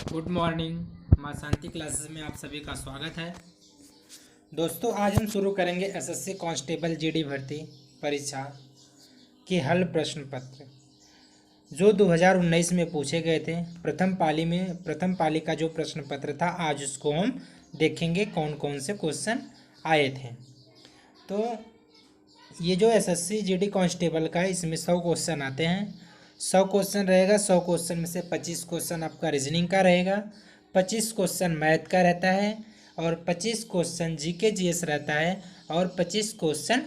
Good morning. माँ शांति classes में आप सभी का स्वागत है। दोस्तों, आज हम शुरू करेंगे एसएससी कांस्टेबल जीडी भर्ती परीक्षा के हल प्रश्न पत्र जो 2019 में पूछे गए थे। प्रथम पाली का जो प्रश्न पत्र था, आज उसको हम देखेंगे कौन कौन से क्वेश्चन आए थे। तो ये जो एसएससी जीडी कांस्टेबल का है, इसमें 100 क्वेश्चन आते हैं। 100 क्वेश्चन रहेगा। 100 क्वेश्चन में से 25 क्वेश्चन आपका रीजनिंग का रहेगा, 25 क्वेश्चन मैथ का रहता है और 25 क्वेश्चन जीके जीएस रहता है और 25 क्वेश्चन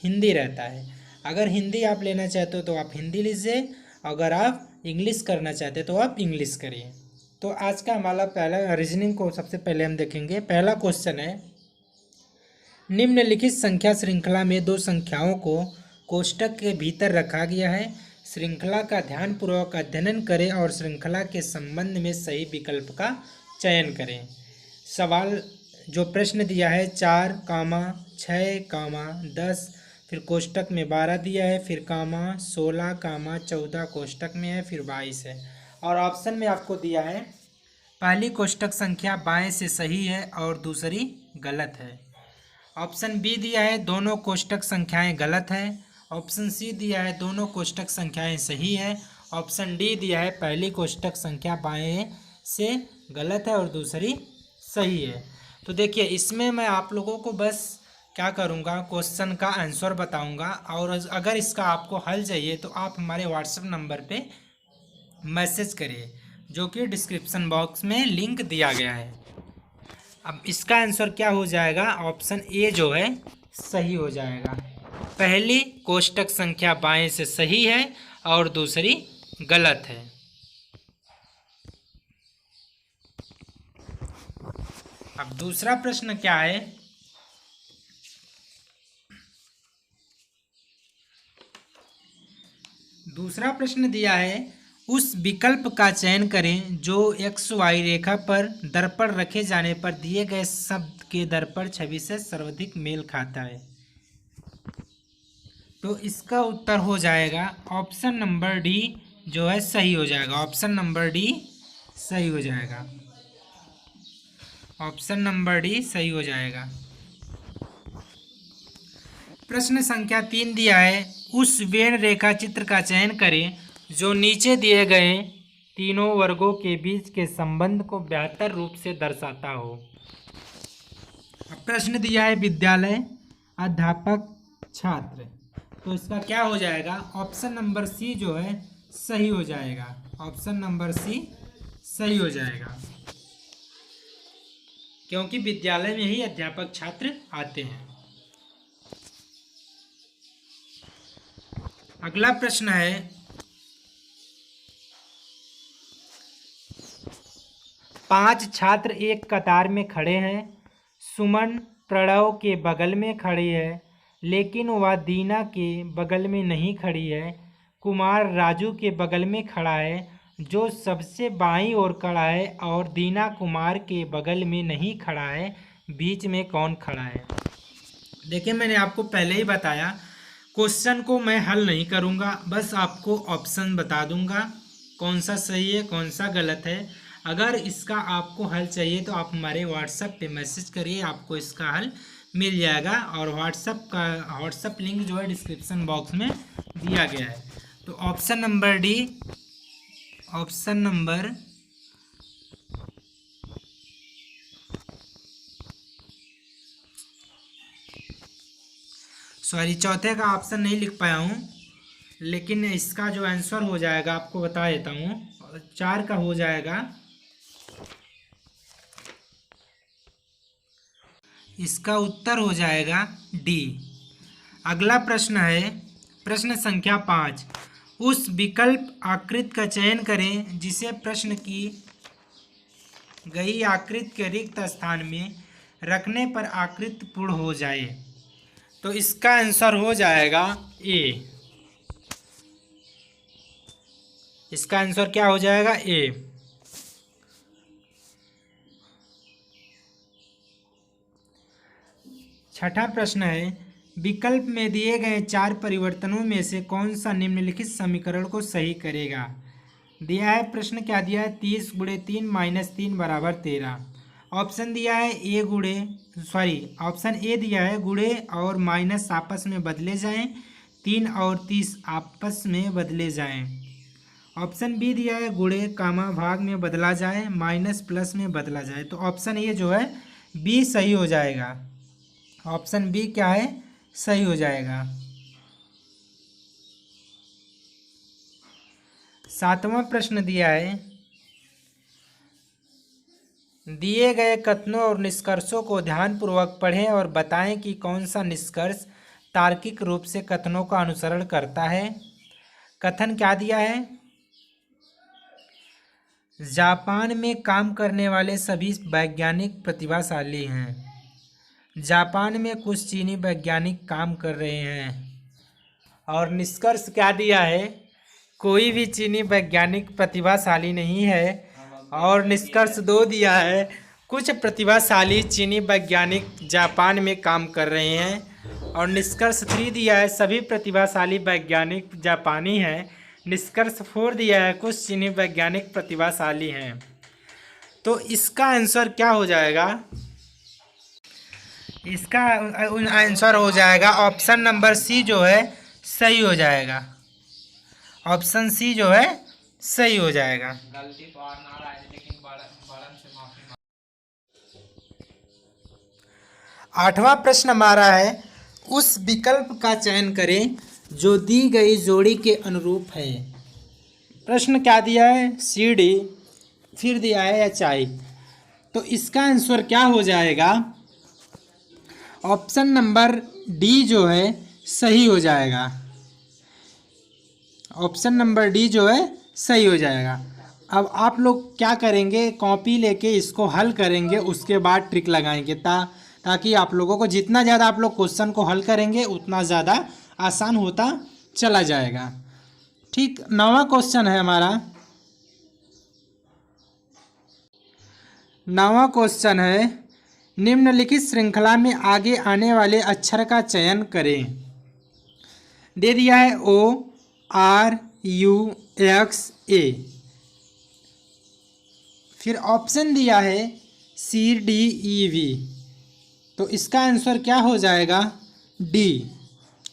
हिंदी रहता है। अगर हिंदी आप लेना चाहते हो तो आप हिंदी लीजिए, अगर आप इंग्लिश करना चाहते हो तो आप इंग्लिश करिए। तो आज का हमारा पहला रीजनिंग को सबसे पहले हम देखेंगे। पहला क्वेश्चन है, निम्नलिखित संख्या श्रृंखला में दो संख्याओं को कोष्टक के भीतर रखा गया है। श्रृंखला का ध्यानपूर्वक अध्ययन करें और श्रृंखला के संबंध में सही विकल्प का चयन करें। सवाल जो प्रश्न दिया है 4, 6, 10, फिर कोष्टक में 12 दिया है, फिर 16, 14 कोष्टक में है, फिर 22 है। और ऑप्शन में आपको दिया है पहली कोष्टक संख्या बाएं से सही है और दूसरी गलत है। ऑप्शन बी दिया है दोनों कोष्टक संख्याएं गलत है। ऑप्शन सी दिया है दोनों कोष्टक संख्याएं सही है। ऑप्शन डी दिया है पहली कोष्टक संख्या बाएं से गलत है और दूसरी सही है। तो देखिए, इसमें मैं आप लोगों को बस क्या करूँगा, क्वेश्चन का आंसर बताऊँगा और अगर इसका आपको हल चाहिए तो आप हमारे व्हाट्सएप नंबर पे मैसेज करिए, जो कि डिस्क्रिप्शन बॉक्स में लिंक दिया गया है। अब इसका आंसर क्या हो जाएगा, ऑप्शन ए जो है सही हो जाएगा। पहली कोष्टक संख्या बाएं से सही है और दूसरी गलत है। अब दूसरा प्रश्न क्या है, दूसरा प्रश्न दिया है उस विकल्प का चयन करें जो एक्स वाई रेखा पर दर्पण रखे जाने पर दिए गए शब्द के दर्पण छवि से सर्वाधिक मेल खाता है। तो इसका उत्तर हो जाएगा ऑप्शन नंबर डी जो है सही हो जाएगा। ऑप्शन नंबर डी सही हो जाएगा। ऑप्शन नंबर डी सही हो जाएगा। प्रश्न संख्या 3 दिया है उस वेण रेखा चित्र का चयन करें जो नीचे दिए गए तीनों वर्गों के बीच के संबंध को बेहतर रूप से दर्शाता हो। प्रश्न दिया है विद्यालय, अध्यापक, छात्र। तो इसका क्या हो जाएगा, ऑप्शन नंबर सी जो है सही हो जाएगा। ऑप्शन नंबर सी सही हो जाएगा, क्योंकि विद्यालय में ही अध्यापक छात्र आते हैं। अगला प्रश्न है, पांच छात्र एक कतार में खड़े हैं। सुमन प्रणव के बगल में खड़ी है, लेकिन वह दीना के बगल में नहीं खड़ी है। कुमार राजू के बगल में खड़ा है, जो सबसे बाईं ओर खड़ा है, और दीना कुमार के बगल में नहीं खड़ा है। बीच में कौन खड़ा है। देखिए, मैंने आपको पहले ही बताया, क्वेश्चन को मैं हल नहीं करूँगा, बस आपको ऑप्शन बता दूंगा कौन सा सही है कौन सा गलत है। अगर इसका आपको हल चाहिए तो आप हमारे व्हाट्सएप पे मैसेज करिए, आपको इसका हल मिल जाएगा। और व्हाट्सएप लिंक जो है डिस्क्रिप्शन बॉक्स में दिया गया है। तो option number D, option number चौथे का ऑप्शन नहीं लिख पाया हूँ, लेकिन इसका जो आंसर हो जाएगा आपको बता देता हूँ। 4 का हो जाएगा, इसका उत्तर हो जाएगा डी। अगला प्रश्न है प्रश्न संख्या 5, उस विकल्प आकृति का चयन करें जिसे प्रश्न की गई आकृति के रिक्त स्थान में रखने पर आकृति पूर्ण हो जाए। तो इसका आंसर हो जाएगा ए। इसका आंसर क्या हो जाएगा, ए। छठा प्रश्न है, विकल्प में दिए गए 4 परिवर्तनों में से कौन सा निम्नलिखित समीकरण को सही करेगा। दिया है प्रश्न क्या दिया है, 30 गुणे 3 माइनस 3 बराबर 13। ऑप्शन दिया है ऑप्शन ए दिया है गुणे और माइनस आपस में बदले जाएं, 3 और 30 आपस में बदले जाएं। ऑप्शन बी दिया है गुणे कामा भाग में बदला जाए, माइनस प्लस में बदला जाए। तो ऑप्शन ए जो है बी सही हो जाएगा। ऑप्शन बी क्या है, सही हो जाएगा। 7वां प्रश्न दिया है, दिए गए कथनों और निष्कर्षों को ध्यानपूर्वक पढ़ें और बताएं कि कौन सा निष्कर्ष तार्किक रूप से कथनों का अनुसरण करता है। कथन क्या दिया है, जापान में काम करने वाले सभी वैज्ञानिक प्रतिभाशाली हैं। जापान में कुछ चीनी वैज्ञानिक काम कर रहे हैं। और निष्कर्ष क्या दिया है, कोई भी चीनी वैज्ञानिक प्रतिभाशाली नहीं है। और निष्कर्ष 2 दिया है, कुछ प्रतिभाशाली चीनी वैज्ञानिक जापान में काम कर रहे हैं। और निष्कर्ष 3 दिया है, सभी प्रतिभाशाली वैज्ञानिक जापानी हैं। निष्कर्ष 4 दिया है, कुछ चीनी वैज्ञानिक प्रतिभाशाली हैं। तो इसका आंसर क्या हो जाएगा, इसका आंसर हो जाएगा ऑप्शन नंबर सी जो है सही हो जाएगा। ऑप्शन सी जो है सही हो जाएगा। गलती तो आ रहा है लेकिन बड़न से माफी। 8वां प्रश्न हमारा है, उस विकल्प का चयन करें जो दी गई जोड़ी के अनुरूप है। प्रश्न क्या दिया है, सी डी, फिर दिया है एच आई। तो इसका आंसर क्या हो जाएगा, ऑप्शन नंबर डी जो है सही हो जाएगा। ऑप्शन नंबर डी जो है सही हो जाएगा। अब आप लोग क्या करेंगे, कॉपी लेके इसको हल करेंगे, उसके बाद ट्रिक लगाएंगे ताकि आप लोगों को जितना ज़्यादा आप लोग क्वेश्चन को हल करेंगे उतना ज़्यादा आसान होता चला जाएगा। ठीक, 9वां क्वेश्चन है हमारा। 9वां क्वेश्चन है, निम्नलिखित श्रृंखला में आगे आने वाले अक्षर का चयन करें। दे दिया है ओ आर यू एक्स ए, फिर ऑप्शन दिया है सी डी ई वी। तो इसका आंसर क्या हो जाएगा, डी।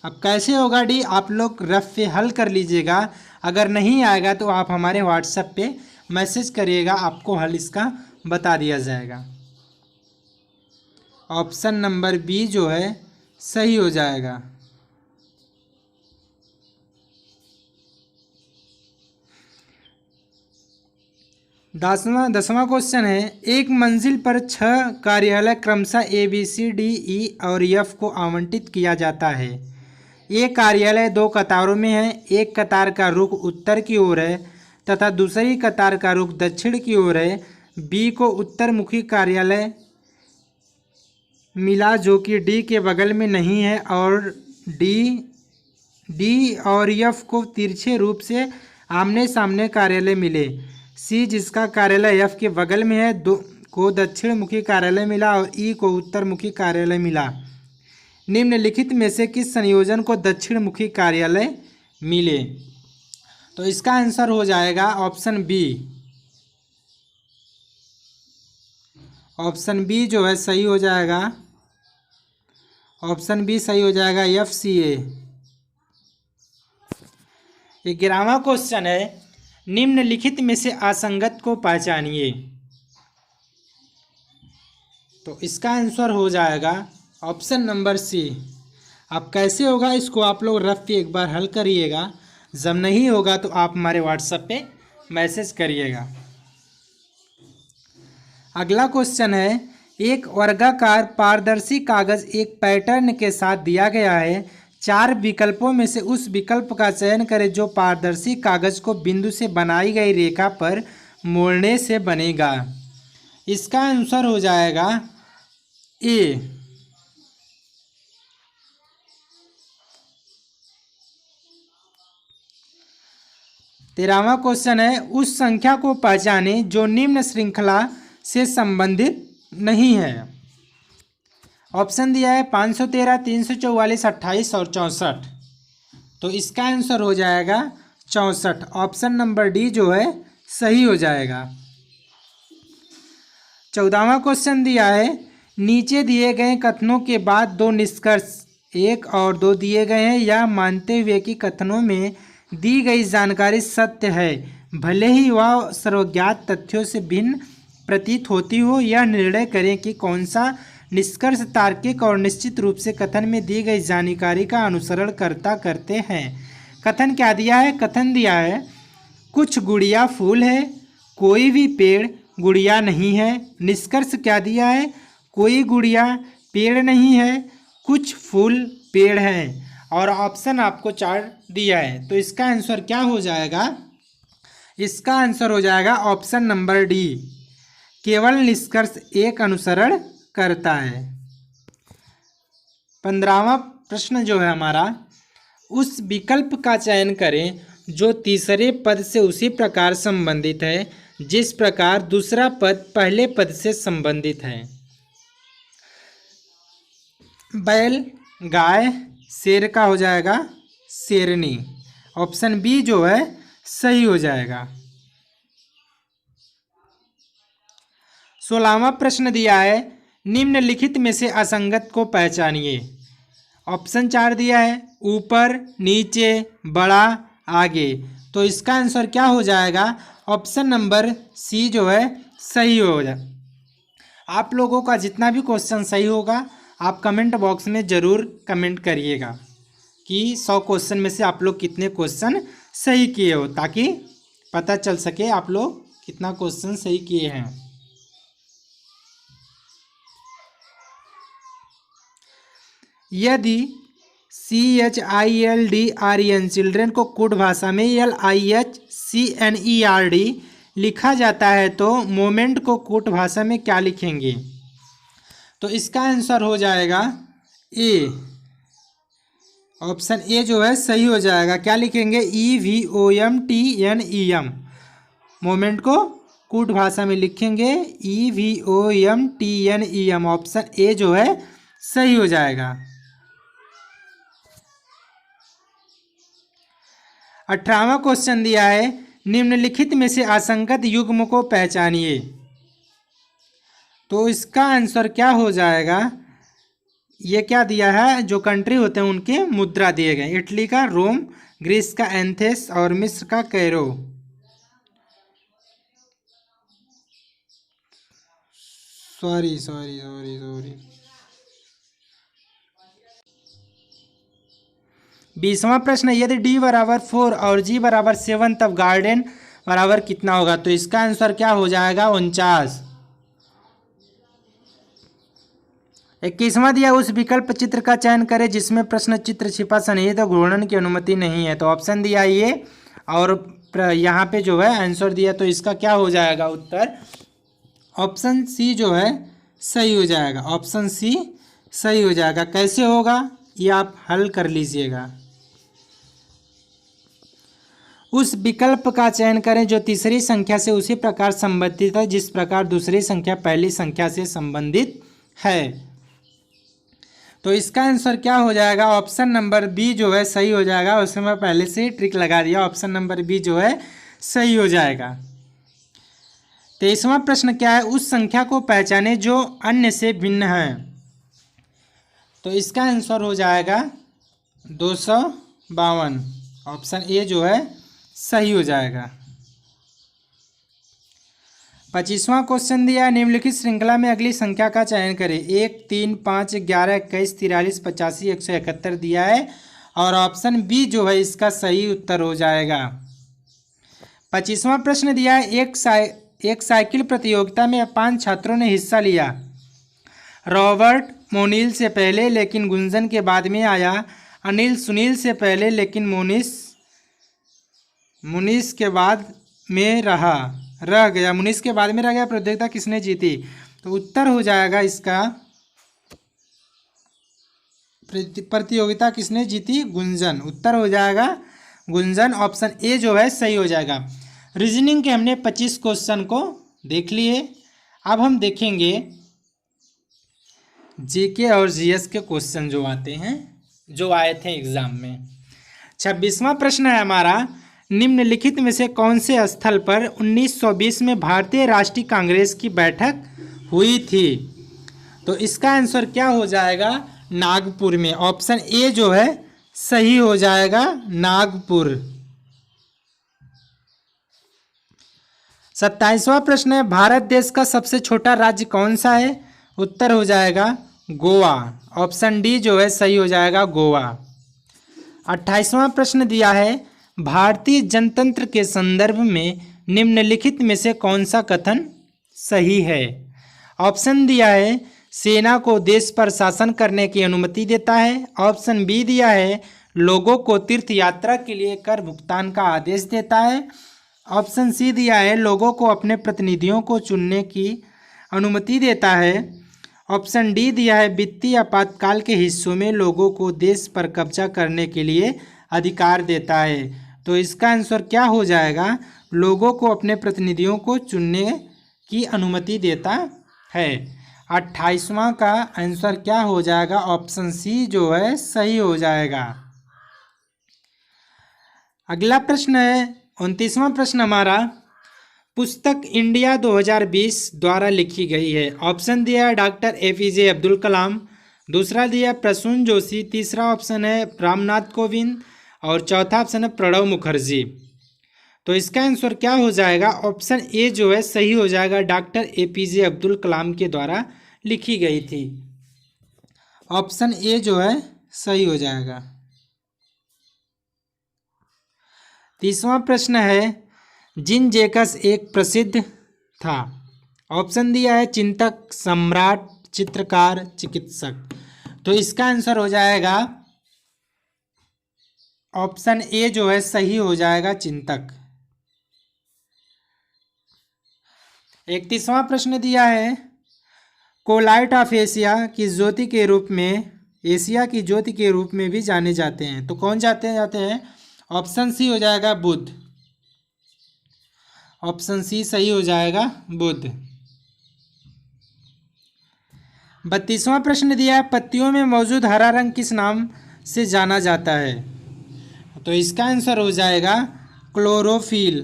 अब कैसे होगा डी, आप लोग रफ पे हल कर लीजिएगा। अगर नहीं आएगा तो आप हमारे व्हाट्सएप पे मैसेज करिएगा, आपको हल इसका बता दिया जाएगा। ऑप्शन नंबर बी जो है सही हो जाएगा। दसवां क्वेश्चन है, एक मंजिल पर 6 कार्यालय क्रमशः A B C D E और एफ को आवंटित किया जाता है। ये कार्यालय 2 कतारों में है। एक कतार का रुख उत्तर की ओर है तथा दूसरी कतार का रुख दक्षिण की ओर है। बी को उत्तरमुखी कार्यालय मिला जो कि डी के बगल में नहीं है, और डी और एफ को तिरछे रूप से आमने सामने कार्यालय मिले। सी जिसका कार्यालय एफ के बगल में है को दक्षिण मुखी कार्यालय मिला, और ई को उत्तरमुखी कार्यालय मिला। निम्नलिखित में से किस संयोजन को दक्षिण मुखी कार्यालय मिले। तो इसका आंसर हो जाएगा ऑप्शन बी। ऑप्शन बी जो है सही हो जाएगा। ऑप्शन बी सही हो जाएगा, एफ सी ए। 11वां क्वेश्चन है, निम्नलिखित में से असंगत को पहचानिए। तो इसका आंसर हो जाएगा ऑप्शन नंबर सी। अब कैसे होगा इसको आप लोग रफ पे एक बार हल करिएगा, जब नहीं होगा तो आप हमारे व्हाट्सएप पे मैसेज करिएगा। अगला क्वेश्चन है, एक वर्गाकार पारदर्शी कागज एक पैटर्न के साथ दिया गया है। 4 विकल्पों में से उस विकल्प का चयन करें जो पारदर्शी कागज को बिंदु से बनाई गई रेखा पर मोड़ने से बनेगा। इसका आंसर हो जाएगा ए। तेरहवां क्वेश्चन है, उस संख्या को पहचाने जो निम्न श्रृंखला से संबंधित नहीं है। ऑप्शन दिया है 513, 344, 28 और 64। तो इसका आंसर हो जाएगा 64। ऑप्शन नंबर डी जो है सही हो जाएगा। 14वां क्वेश्चन दिया है, नीचे दिए गए कथनों के बाद दो निष्कर्ष 1 और 2 दिए गए हैं, यह मानते हुए कि कथनों में दी गई जानकारी सत्य है, भले ही वह सर्वज्ञात तथ्यों से भिन्न प्रतीत होती हो, यह निर्णय करें कि कौन सा निष्कर्ष तार्किक और निश्चित रूप से कथन में दी गई जानकारी का अनुसरण करते हैं। कथन क्या दिया है? कथन दिया है कुछ गुड़िया फूल है, कोई भी पेड़ गुड़िया नहीं है। निष्कर्ष क्या दिया है? कोई गुड़िया पेड़ नहीं है, कुछ फूल पेड़ हैं। और ऑप्शन आपको 4 दिया है, तो इसका आंसर क्या हो जाएगा? इसका आंसर हो जाएगा ऑप्शन नंबर डी, केवल निष्कर्ष एक अनुसरण करता है। 15वां प्रश्न जो है हमारा, उस विकल्प का चयन करें जो तीसरे पद से उसी प्रकार संबंधित है जिस प्रकार दूसरा पद पहले पद से संबंधित है। बैल, गाय, शेर का हो जाएगा शेरनी। ऑप्शन बी जो है सही हो जाएगा। 16वां प्रश्न दिया है, निम्नलिखित में से असंगत को पहचानिए। ऑप्शन 4 दिया है, ऊपर, नीचे, बड़ा, आगे। तो इसका आंसर क्या हो जाएगा? ऑप्शन नंबर सी जो है सही हो जाएगा। आप लोगों का जितना भी क्वेश्चन सही होगा आप कमेंट बॉक्स में ज़रूर कमेंट करिएगा कि 100 क्वेश्चन में से आप लोग कितने क्वेश्चन सही किए हो, ताकि पता चल सके आप लोग कितना क्वेश्चन सही किए हैं। यदि CHILDREN चिल्ड्रेन को कोड भाषा में LIHCNERD लिखा जाता है तो मोमेंट को कोड भाषा में क्या लिखेंगे? तो इसका आंसर हो जाएगा ए। ऑप्शन ए जो है सही हो जाएगा। क्या लिखेंगे? EVOMTNEM। मोमेंट को कोड भाषा में लिखेंगे EVOMTNEM। ऑप्शन ए जो है सही हो जाएगा। 18वां क्वेश्चन दिया है, निम्नलिखित में से असंगत युग्म को पहचानिए। तो इसका आंसर क्या हो जाएगा? ये क्या दिया है? जो कंट्री होते हैं उनके मुद्रा दिए गए। इटली का रोम, ग्रीस का एथेंस और मिस्र का कैरो। सॉरी 20वां प्रश्न, यदि D बराबर 4 और G बराबर 7 तब गार्डन बराबर कितना होगा? तो इसका आंसर क्या हो जाएगा? 49। 21वां दिया, उस विकल्प चित्र का चयन करें जिसमें प्रश्न चित्र छिपा सन्निहित और घूर्णन की अनुमति नहीं है। तो ऑप्शन दिया ये और यहाँ पे जो है आंसर दिया, तो इसका क्या हो जाएगा उत्तर? ऑप्शन सी जो है सही हो जाएगा। ऑप्शन सी सही हो जाएगा। कैसे होगा ये आप हल कर लीजिएगा। उस विकल्प का चयन करें जो तीसरी संख्या से उसी प्रकार संबंधित है जिस प्रकार दूसरी संख्या पहली संख्या से संबंधित है। तो इसका आंसर क्या हो जाएगा? ऑप्शन नंबर बी जो है सही हो जाएगा। उसमें मैं पहले से ही ट्रिक लगा दिया। ऑप्शन नंबर बी जो है सही हो जाएगा। 23वां प्रश्न क्या है? उस संख्या को पहचाने जो अन्य से भिन्न है। तो इसका आंसर हो जाएगा 252। ऑप्शन ए जो है सही हो जाएगा। 25वां क्वेश्चन दिया है, निम्नलिखित श्रृंखला में अगली संख्या का चयन करें। 1, 3, 5, 11, 21, 43, 85, 171 दिया है और ऑप्शन बी जो है इसका सही उत्तर हो जाएगा। 25वां प्रश्न दिया है, एक साइकिल प्रतियोगिता में 5 छात्रों ने हिस्सा लिया। रॉबर्ट मोनिल से पहले लेकिन गुंजन के बाद में आया। अनिल सुनील से पहले लेकिन मुनीस के बाद में रह गया। मुनीस के बाद में रह गया। प्रतियोगिता किसने जीती? तो उत्तर हो जाएगा इसका, प्रतियोगिता किसने जीती? गुंजन। उत्तर हो जाएगा गुंजन। ऑप्शन ए जो है सही हो जाएगा। रीजनिंग के हमने 25 क्वेश्चन को देख लिए। अब हम देखेंगे जीके और जीएस के क्वेश्चन जो आते हैं, जो आए थे एग्जाम में। 26वां प्रश्न है हमारा, निम्नलिखित में से कौन से स्थल पर 1920 में भारतीय राष्ट्रीय कांग्रेस की बैठक हुई थी? तो इसका आंसर क्या हो जाएगा? नागपुर में। ऑप्शन ए जो है सही हो जाएगा, नागपुर। 27वां प्रश्न है, भारत देश का सबसे छोटा राज्य कौन सा है? उत्तर हो जाएगा गोवा। ऑप्शन डी जो है सही हो जाएगा, गोवा। 28वां प्रश्न दिया है, भारतीय जनतंत्र के संदर्भ में निम्नलिखित में से कौन सा कथन सही है? ऑप्शन दिया है, सेना को देश पर शासन करने की अनुमति देता है। ऑप्शन बी दिया है, लोगों को तीर्थ यात्रा के लिए कर भुगतान का आदेश देता है। ऑप्शन सी दिया है, लोगों को अपने प्रतिनिधियों को चुनने की अनुमति देता है। ऑप्शन डी दिया है, वित्तीय आपातकाल के हिस्सों में लोगों को देश पर कब्जा करने के लिए अधिकार देता है। तो इसका आंसर क्या हो जाएगा? लोगों को अपने प्रतिनिधियों को चुनने की अनुमति देता है। 28वां का आंसर क्या हो जाएगा? ऑप्शन सी जो है सही हो जाएगा। अगला प्रश्न है 29वां प्रश्न हमारा, पुस्तक इंडिया 2020 द्वारा लिखी गई है। ऑप्शन दिया है डॉक्टर APJ अब्दुल कलाम, दूसरा दिया प्रसून जोशी, तीसरा ऑप्शन है रामनाथ कोविंद और चौथा ऑप्शन है प्रणब मुखर्जी। तो इसका आंसर क्या हो जाएगा? ऑप्शन ए जो है सही हो जाएगा, डॉक्टर APJ अब्दुल कलाम के द्वारा लिखी गई थी। ऑप्शन ए जो है सही हो जाएगा। 30वां प्रश्न है, जीन जैकस एक प्रसिद्ध था। ऑप्शन दिया है चिंतक, सम्राट, चित्रकार, चिकित्सक। तो इसका आंसर हो जाएगा ऑप्शन ए जो है सही हो जाएगा, चिंतक। 31वां प्रश्न दिया है, कोलाइट ऑफ एशिया की ज्योति के रूप में, एशिया की ज्योति के रूप में भी जाने जाते हैं। तो कौन जाते हैं? ऑप्शन सी हो जाएगा, बुध। ऑप्शन सी सही हो जाएगा, बुध। 32वां प्रश्न दिया है, पत्तियों में मौजूद हरा रंग किस नाम से जाना जाता है? तो इसका आंसर हो जाएगा क्लोरोफिल।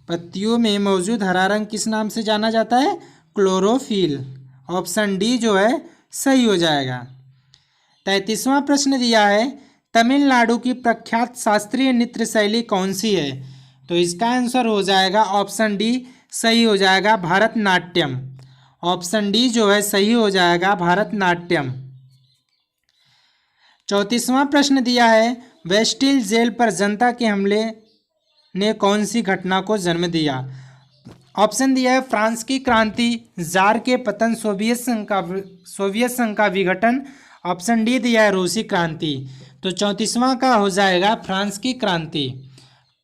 पत्तियों में मौजूद हरा रंग किस नाम से जाना जाता है? क्लोरोफिल। ऑप्शन डी जो है सही हो जाएगा। 33वां प्रश्न दिया है, तमिलनाडु की प्रख्यात शास्त्रीय नृत्य शैली कौन सी है? तो इसका आंसर हो जाएगा ऑप्शन डी सही हो जाएगा, भारतनाट्यम। ऑप्शन डी जो है सही हो जाएगा, भारतनाट्यम। 34वां प्रश्न दिया है, वेस्टिल जेल पर जनता के हमले ने कौन सी घटना को जन्म दिया? ऑप्शन दिया है फ्रांस की क्रांति, जार के पतन, सोवियत संघ का विघटन। ऑप्शन डी दिया है रूसी क्रांति। तो 34वां का हो जाएगा फ्रांस की क्रांति।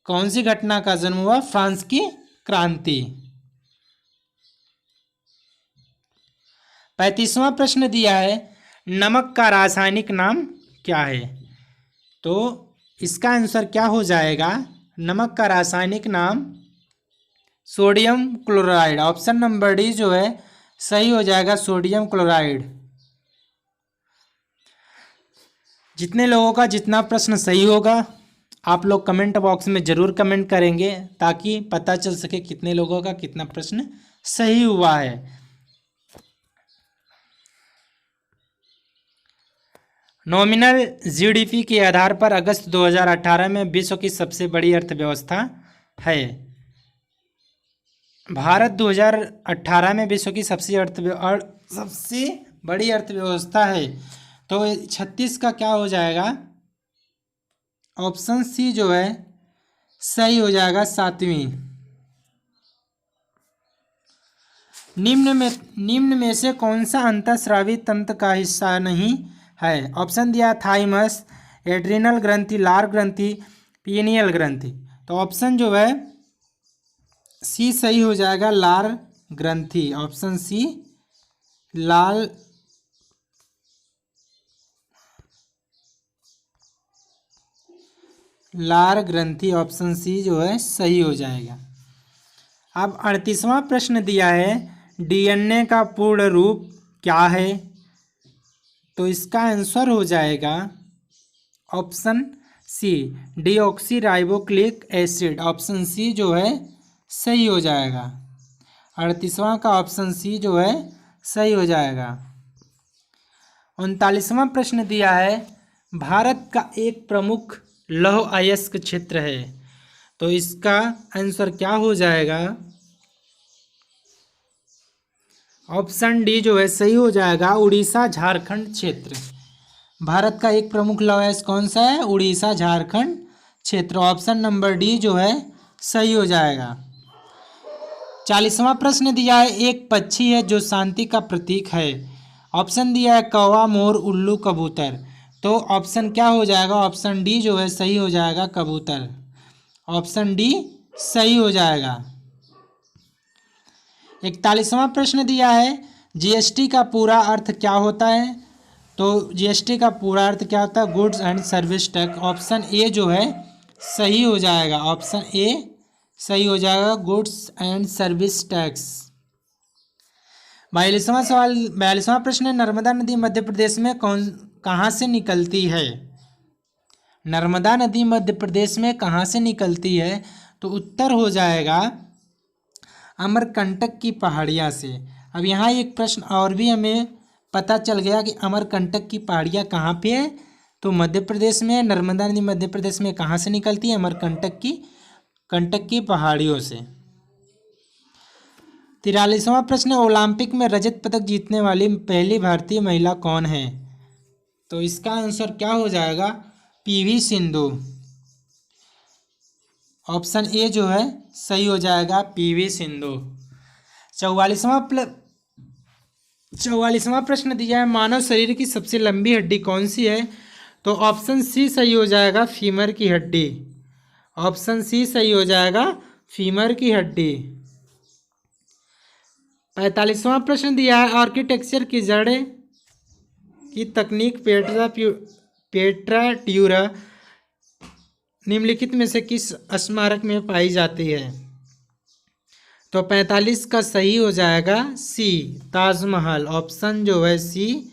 कौन सी घटना का जन्म हुआ? फ्रांस की क्रांति। 35वां प्रश्न दिया है, नमक का रासायनिक नाम क्या है? तो इसका आंसर क्या हो जाएगा? नमक का रासायनिक नाम sodium chloride. Option number D जो है सही हो जाएगा, सोडियम क्लोराइड। जितने लोगों का जितना प्रश्न सही होगा आप लोग कमेंट बॉक्स में ज़रूर कमेंट करेंगे, ताकि पता चल सके कितने लोगों का कितना प्रश्न सही हुआ है। नॉमिनल GDP के आधार पर अगस्त 2018 में विश्व की सबसे बड़ी अर्थव्यवस्था है। भारत 2018 में विश्व की सबसे बड़ी अर्थव्यवस्था है। तो 36 का क्या हो जाएगा? ऑप्शन सी जो है सही हो जाएगा, 7वीं। निम्न में से कौन सा अंतःस्रावी तंत्र का हिस्सा नहीं है? ऑप्शन दिया थाइमस, एड्रिनल ग्रंथि, लार ग्रंथि, पीनियल ग्रंथि। तो ऑप्शन जो है सी सही हो जाएगा, लार ग्रंथि। ऑप्शन सी लार ग्रंथि। ऑप्शन सी जो है सही हो जाएगा। अब 38वां प्रश्न दिया है, DNA का पूर्ण रूप क्या है? तो इसका आंसर हो जाएगा option C deoxyribonucleic acid, option C जो है सही हो जाएगा। 38वां का ऑप्शन सी जो है सही हो जाएगा। 39वां प्रश्न दिया है, भारत का एक प्रमुख लौह अयस्क क्षेत्र है, तो इसका आंसर क्या हो जाएगा? ऑप्शन डी जो है सही हो जाएगा, उड़ीसा झारखंड क्षेत्र। भारत का एक प्रमुख लौह अयस्क कौन सा है? उड़ीसा झारखंड क्षेत्र। ऑप्शन नंबर डी जो है सही हो जाएगा। 40वां प्रश्न दिया है, एक पक्षी है जो शांति का प्रतीक है। ऑप्शन दिया है कौवा, मोर, उल्लू, कबूतर। तो ऑप्शन क्या हो जाएगा? ऑप्शन डी जो है सही हो जाएगा, कबूतर। ऑप्शन डी सही हो जाएगा। 41वां प्रश्न दिया है, जीएसटी का पूरा अर्थ क्या होता है? तो जीएसटी का पूरा अर्थ क्या होता है? Goods and service tax. Option A जो है सही हो जाएगा, ऑप्शन ए सही हो जाएगा, गुड्स एंड सर्विस टैक्स। 42वां सवाल, 42वां प्रश्न है, नर्मदा नदी मध्य प्रदेश में कहाँ से निकलती है? नर्मदा नदी मध्य प्रदेश में कहाँ से निकलती है? तो उत्तर हो जाएगा अमरकंटक की पहाड़ियाँ से। अब यहाँ एक प्रश्न और भी हमें पता चल गया कि अमरकंटक की पहाड़ियाँ कहाँ पे है? तो मध्य प्रदेश में। नर्मदा नदी मध्य प्रदेश में कहाँ से निकलती है? अमरकंटक की पहाड़ियों से। 43वां प्रश्न, ओलंपिक में रजत पदक जीतने वाली पहली भारतीय महिला कौन है? तो इसका आंसर क्या हो जाएगा? पीवी सिंधु। ऑप्शन ए जो है सही हो जाएगा, पीवी सिंधु। 44वां प्रश्न दिया है, मानव शरीर की सबसे लंबी हड्डी कौन सी है? तो ऑप्शन सी सही हो जाएगा, फीमर की हड्डी। ऑप्शन सी सही हो जाएगा, फीमर की हड्डी। 45वां प्रश्न दिया है, आर्किटेक्चर की जड़ें की तकनीक पेट्रा ट्यूरा निम्नलिखित में से किस स्मारक में पाई जाती है? तो 45 का सही हो जाएगा सी, ताजमहल। ऑप्शन जो है सी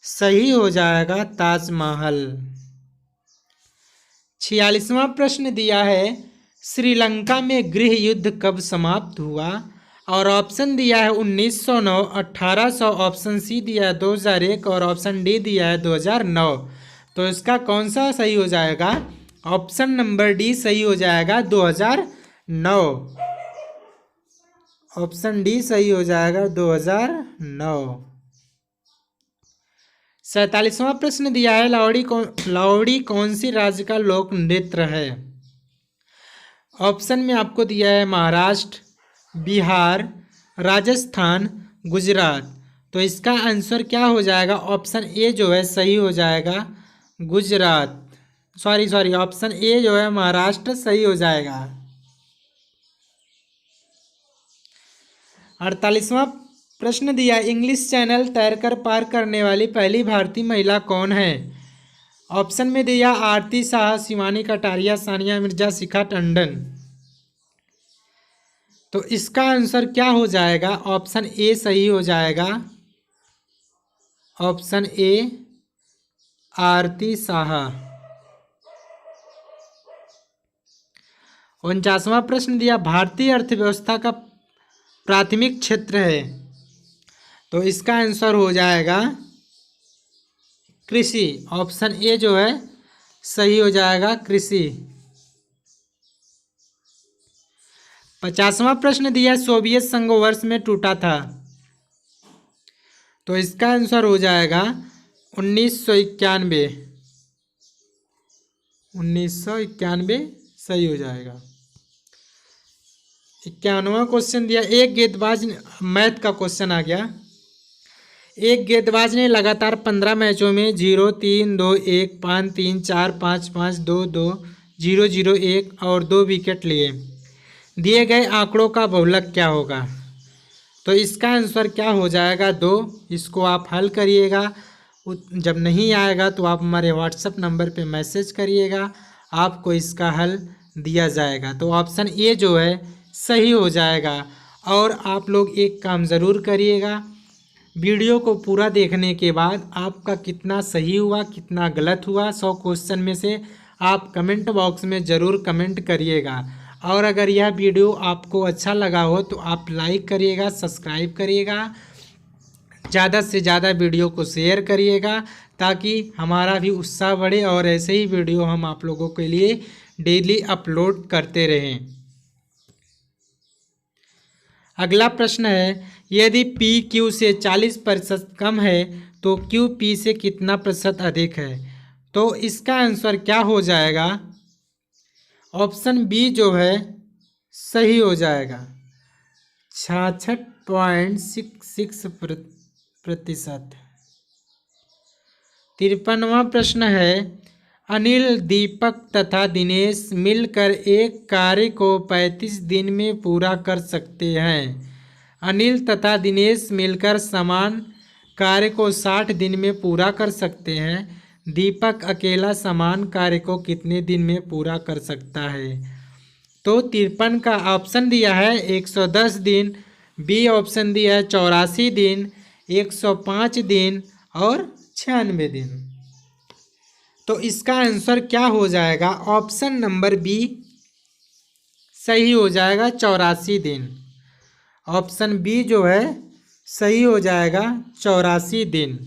सही हो जाएगा, ताजमहल। 46वां प्रश्न दिया है, श्रीलंका में गृह युद्ध कब समाप्त हुआ? और ऑप्शन दिया है 1909, 1800, ऑप्शन सी दिया है 2001 और ऑप्शन डी दिया है 2009। तो इसका कौन सा सही हो जाएगा? ऑप्शन नंबर डी सही हो जाएगा, 2009। ऑप्शन डी सही हो जाएगा, 2009। 47वां प्रश्न दिया है, लावड़ी कौन सी राज्य का लोक नृत्य है? ऑप्शन में आपको दिया है महाराष्ट्र, बिहार, राजस्थान, गुजरात। तो इसका आंसर क्या हो जाएगा? ऑप्शन ए जो है सही हो जाएगा, गुजरात। सॉरी ऑप्शन ए जो है महाराष्ट्र सही हो जाएगा। 48वां प्रश्न दिया, इंग्लिश चैनल तैरकर पार करने वाली पहली भारतीय महिला कौन है? ऑप्शन में दिया आरती शाह, शिवानी कटारिया, सानिया मिर्जा, शिखा टंडन। तो इसका आंसर क्या हो जाएगा? ऑप्शन ए सही हो जाएगा, ऑप्शन ए आरती शाह। 49वां प्रश्न दिया, भारतीय अर्थव्यवस्था का प्राथमिक क्षेत्र है, तो इसका आंसर हो जाएगा कृषि। ऑप्शन ए जो है सही हो जाएगा, कृषि। 50वां प्रश्न दिया, सोवियत संघ वर्ष में टूटा था, तो इसका आंसर हो जाएगा 1991। 1991 सही हो जाएगा। 51वां क्वेश्चन दिया, एक गेंदबाज, मैथ का क्वेश्चन आ गया। एक गेंदबाज ने लगातार 15 मैचों में 0, 3, 2, 1, 5, 3, 4, 5, 5, 2, 2, 0, 0, 1 और 2 विकेट लिए। दिए गए आंकड़ों का बहुलक क्या होगा? तो इसका आंसर क्या हो जाएगा? 2। इसको आप हल करिएगा। जब नहीं आएगा तो आप हमारे व्हाट्सएप नंबर पे मैसेज करिएगा, आपको इसका हल दिया जाएगा। तो ऑप्शन ए जो है सही हो जाएगा। और आप लोग एक काम ज़रूर करिएगा, वीडियो को पूरा देखने के बाद आपका कितना सही हुआ कितना गलत हुआ, 100 क्वेश्चन में से आप कमेंट बॉक्स में ज़रूर कमेंट करिएगा। और अगर यह वीडियो आपको अच्छा लगा हो तो आप लाइक करिएगा, सब्सक्राइब करिएगा, ज़्यादा से ज़्यादा वीडियो को शेयर करिएगा ताकि हमारा भी उत्साह बढ़े और ऐसे ही वीडियो हम आप लोगों के लिए डेली अपलोड करते रहें। अगला प्रश्न है, यदि पी क्यू से 40% कम है तो क्यू पी से कितना प्रतिशत अधिक है? तो इसका आंसर क्या हो जाएगा? ऑप्शन बी जो है सही हो जाएगा, 66.66%। 53वां प्रश्न है, अनिल, दीपक तथा दिनेश मिलकर एक कार्य को 35 दिन में पूरा कर सकते हैं। अनिल तथा दिनेश मिलकर समान कार्य को 60 दिन में पूरा कर सकते हैं। दीपक अकेला समान कार्य को कितने दिन में पूरा कर सकता है? तो 53 का ऑप्शन दिया है 110 दिन, बी ऑप्शन दिया है 84 दिन, 105 दिन और 96 दिन। तो इसका आंसर क्या हो जाएगा? ऑप्शन नंबर बी सही हो जाएगा, 84 दिन। ऑप्शन बी जो है सही हो जाएगा, 84 दिन।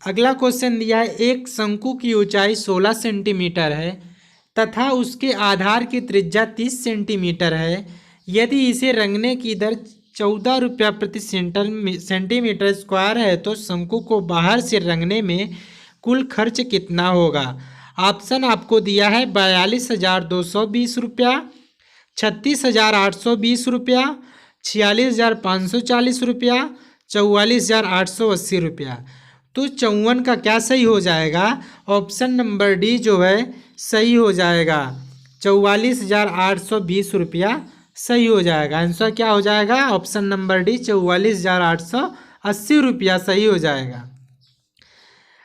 अगला क्वेश्चन दिया है, एक शंकु की ऊंचाई 16 सेंटीमीटर है तथा उसके आधार की त्रिज्या 30 सेंटीमीटर है। यदि इसे रंगने की दर 14 रुपया प्रति सेंटीमीटर स्क्वायर है तो शंकु को बाहर से रंगने में कुल खर्च कितना होगा? ऑप्शन आपको दिया है 42,220 रुपया, 36,820 रुपया, 46,540 रुपया, 44,880 रुपया। तो 54 का क्या सही हो जाएगा? ऑप्शन नंबर डी जो है सही हो जाएगा, 44,820 रुपया सही हो जाएगा। आंसर क्या हो जाएगा? ऑप्शन नंबर डी 44,880 रुपया सही हो जाएगा।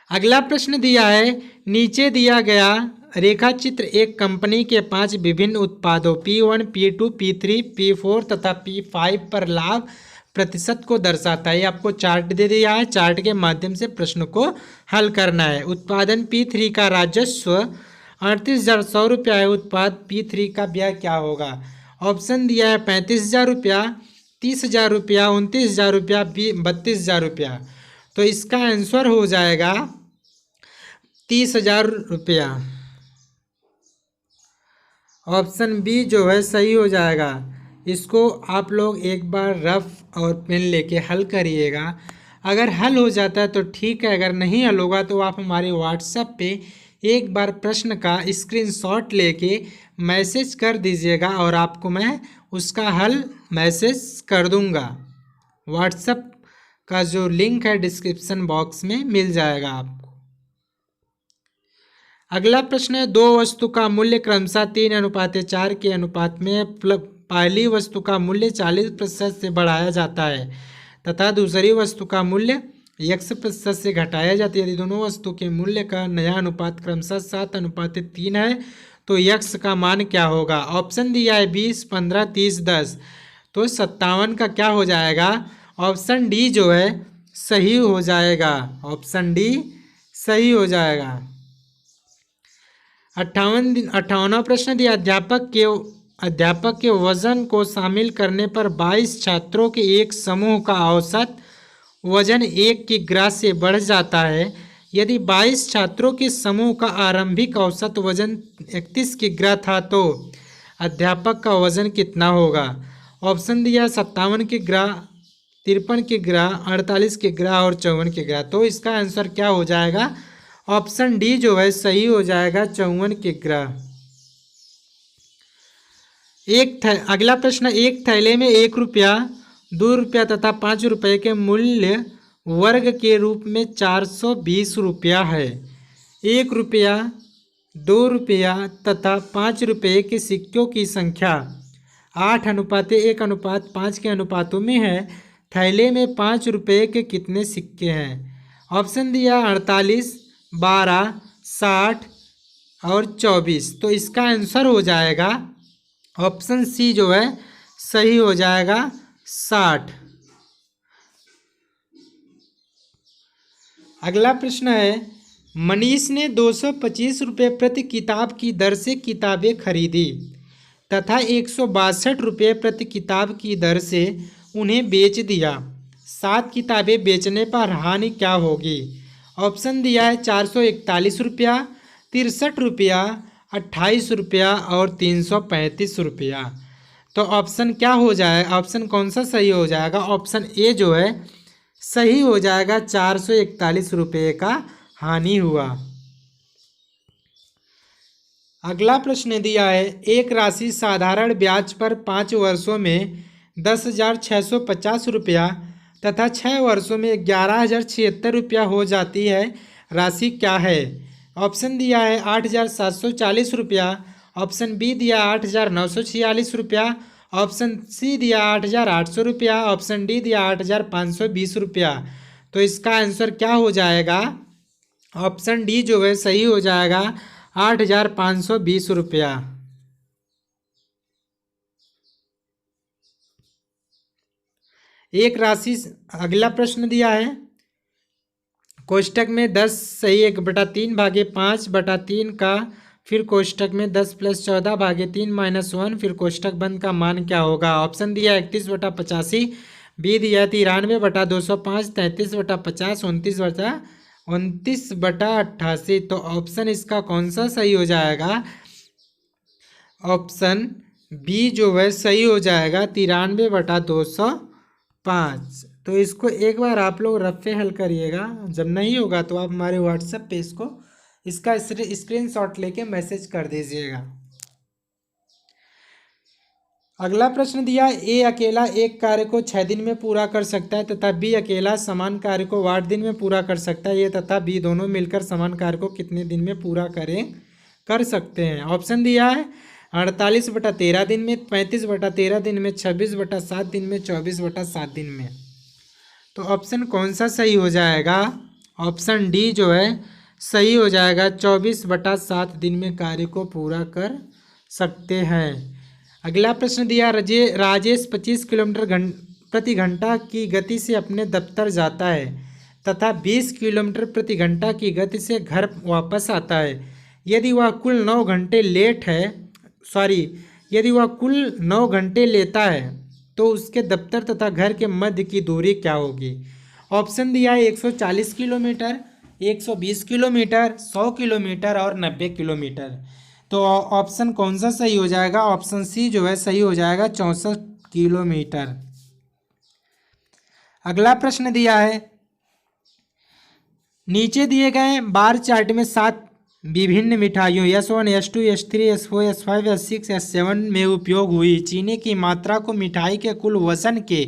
अगला प्रश्न दिया है, नीचे दिया गया रेखा चित्र एक कंपनी के 5 विभिन्न उत्पादों P1, P2, P3, P4 तथा P5 पर लाभ प्रतिशत को दर्शाता है। आपको चार्ट दे दिया है, चार्ट के माध्यम से प्रश्न को हल करना है। उत्पादन P3 का राजस्व 38,100 रुपया है। उत्पाद P3 का व्यय क्या होगा? ऑप्शन दिया है 35,000 रुपया, 30,000 रुपया, 29,000 रुपया, 32,000 रुपया। तो इसका आंसर हो जाएगा 30,000 रुपया। ऑप्शन बी जो है सही हो जाएगा। इसको आप लोग एक बार रफ और पेन लेके हल करिएगा। अगर हल हो जाता है तो ठीक है, अगर नहीं हल होगा तो आप हमारे व्हाट्सएप पे एक बार प्रश्न का स्क्रीनशॉट लेके मैसेज कर दीजिएगा और आपको मैं उसका हल मैसेज कर दूंगा। व्हाट्सएप का जो लिंक है डिस्क्रिप्शन बॉक्स में मिल जाएगा आपको। अगला प्रश्न है, दो वस्तु का मूल्य क्रमशः 3:4 के अनुपात में पहली वस्तु का मूल्य 40% से बढ़ाया जाता है तथा दूसरी वस्तु का मूल्य x% से घटाया जाता है। यदि दोनों वस्तु के मूल्य का नया अनुपात क्रमशः 7:3 है तो x का मान क्या होगा? ऑप्शन दिया है 20, 15, 30, 10। तो 57 का क्या हो जाएगा? ऑप्शन डी जो है सही हो जाएगा। ऑप्शन डी सही हो जाएगा। 58वां प्रश्न दिया, अध्यापक के वजन को शामिल करने पर 22 छात्रों के एक समूह का औसत वजन 1 किग्रा से बढ़ जाता है। यदि 22 छात्रों के समूह का आरंभिक औसत वजन 31 किग्रा था तो अध्यापक का वजन कितना होगा? ऑप्शन दिया 57 किग्रा, 53 किग्रा, 48 किग्रा और 54 किग्रा। तो इसका आंसर क्या हो जाएगा? ऑप्शन डी जो है सही हो जाएगा, 54 किग्रा। अगला प्रश्न, एक थैले में 1 रुपया, 2 रुपया तथा 5 रुपये के मूल्य वर्ग के रूप में 420 रुपया है। 1 रुपया, 2 रुपया तथा 5 रुपये के सिक्कों की संख्या 8:1:5 के अनुपातों में है। थैले में 5 रुपये के कितने सिक्के हैं? ऑप्शन दिया 48, 12, 60 और 24। तो इसका आंसर हो जाएगा ऑप्शन सी जो है सही हो जाएगा, 60। अगला प्रश्न है, मनीष ने 225 रुपये प्रति किताब की दर से किताबें खरीदी तथा 162 रुपये प्रति किताब की दर से उन्हें बेच दिया। 7 किताबें बेचने पर हानि क्या होगी? ऑप्शन दिया है 441 रुपया, 63 रुपया, 28 रुपया और 335 रुपया। तो ऑप्शन क्या हो जाए? ऑप्शन कौन सा सही हो जाएगा? ऑप्शन ए जो है सही हो जाएगा, 441 रुपये का हानि हुआ। अगला प्रश्न दिया है, एक राशि साधारण ब्याज पर 5 वर्षों में 10,650 रुपया तथा 6 वर्षों में 11,076 रुपया हो जाती है, राशि क्या है? ऑप्शन दिया है 8,740 रुपया, ऑप्शन बी दिया 8,946 रुपया, ऑप्शन सी दिया 8,800 रुपया, ऑप्शन डी दिया 8,520 रुपया। तो इसका आंसर क्या हो जाएगा? ऑप्शन डी जो है सही हो जाएगा, 8,520 रुपया। एक राशि, अगला प्रश्न दिया है, कोष्टक में 10 सही 1/3 भागे 5/3 का, फिर कोष्टक में 10 + 14 भागे 3 - 1, फिर कोष्टक बंद का मान क्या होगा? ऑप्शन दिया 31/85, बी दिया 93/205, 33/50, 29/88। तो ऑप्शन इसका कौन सा सही हो जाएगा? ऑप्शन बी जो है सही हो जाएगा, 93/205। तो इसको एक बार आप लोग रफे हल करिएगा, जब नहीं होगा तो आप हमारे व्हाट्सएप पे इसका स्क्रीनशॉट लेके मैसेज कर दीजिएगा। अगला प्रश्न दिया, ए अकेला एक कार्य को 6 दिन में पूरा कर सकता है तथा बी अकेला समान कार्य को 8 दिन में पूरा कर सकता है। ए तथा बी दोनों मिलकर समान कार्य को कितने दिन में पूरा कर सकते हैं? ऑप्शन दिया है 48/13 दिन में, 35/13 दिन में, 26/7 दिन में, 24/7 दिन में। तो ऑप्शन कौन सा सही हो जाएगा? ऑप्शन डी जो है सही हो जाएगा, 24/7 दिन में कार्य को पूरा कर सकते हैं। अगला प्रश्न दिया, राजेश 25 किलोमीटर प्रति घंटा की गति से अपने दफ्तर जाता है तथा 20 किलोमीटर प्रति घंटा की गति से घर वापस आता है। यदि वह कुल 9 घंटे लेता है तो उसके दफ्तर तथा घर के मध्य की दूरी क्या होगी? ऑप्शन दिया है 140 किलोमीटर, 120 किलोमीटर, 100 किलोमीटर और 90 किलोमीटर। तो ऑप्शन कौन सा सही हो जाएगा? ऑप्शन सी जो है सही हो जाएगा, 64 किलोमीटर। अगला प्रश्न दिया है, नीचे दिए गए बार चार्ट में 7 विभिन्न मिठाइयों S1, S2, S3, S4, S5, S6, S7 में उपयोग हुई चीनी की मात्रा को मिठाई के कुल वजन के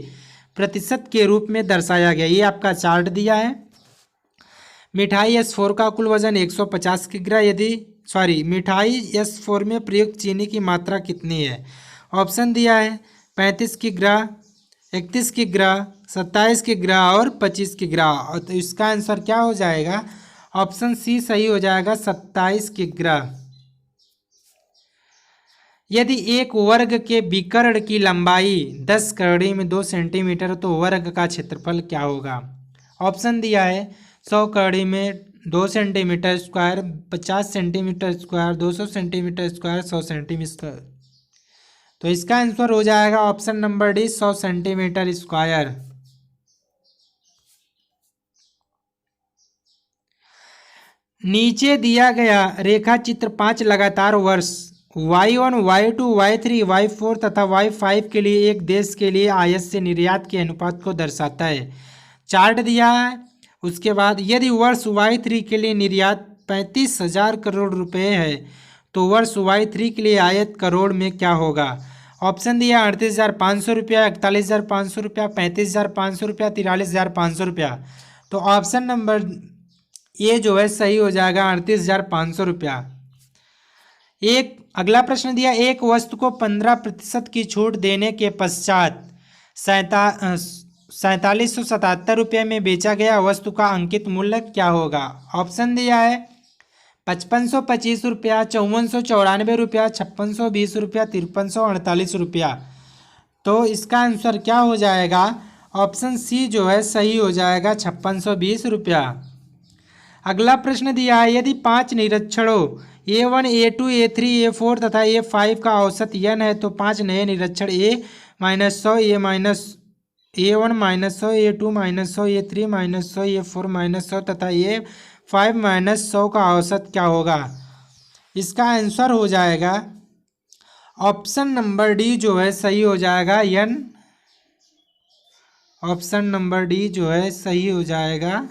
प्रतिशत के रूप में दर्शाया गया। ये आपका चार्ट दिया है। मिठाई S4 का कुल वजन 150 किग्रा, मिठाई S4 में प्रयुक्त चीनी की मात्रा कितनी है? ऑप्शन दिया है 35 किग्रा, 31 किग्रा, 27 किग्रा और 25 किग्रा। तो इसका आंसर क्या हो जाएगा? ऑप्शन सी सही हो जाएगा, 27 किग्रा। यदि एक वर्ग के विकर्ण की लंबाई 10 कड़ी में 2 सेंटीमीटर तो वर्ग का क्षेत्रफल क्या होगा? ऑप्शन दिया है 100 कड़ी में 2 centimetre square, 50 centimetre square, 200 centimetre square, 100 centimetre. तो इसका आंसर हो जाएगा option number D, 100 centimetre square. नीचे दिया गया रेखा चित्र 5 लगातार वर्ष Y1, Y2, Y3, Y4 तथा Y5 के लिए एक देश के लिए आयात से निर्यात के अनुपात को दर्शाता है। चार्ट दिया है। उसके बाद यदि वर्ष Y3 के लिए निर्यात 35,000 करोड़ रुपए है तो वर्ष Y3 के लिए आयात करोड़ में क्या होगा? ऑप्शन दिया 38,500 रुपया, 41,500 रुपया, 35,500 रुपया, 43,500 रुपया। तो ऑप्शन नंबर ये जो है सही हो जाएगा, 38,500 रुपया। एक अगला प्रश्न दिया, एक वस्तु को 15% की छूट देने के पश्चात 4777 रुपये में बेचा गया वस्तु का अंकित मूल्य क्या होगा? ऑप्शन दिया है 5525 रुपया, 5494 रुपया, 5620 रुपया, 5348 रुपया। तो इसका आंसर क्या हो जाएगा? ऑप्शन सी जो है सही हो जाएगा, 5620 रुपया। अगला प्रश्न दिया है, यदि 5 निरीक्षणों A1, A2, A3, A4 तथा A5 का औसत n है तो 5 नए निरीक्षण A-100, A1 -100, A2 -100, A3 -100, A4 -100 तथा A5 -100 का औसत क्या होगा? इसका आंसर हो जाएगा ऑप्शन नंबर डी जो है सही हो जाएगा n। ऑप्शन नंबर डी जो है सही हो जाएगा।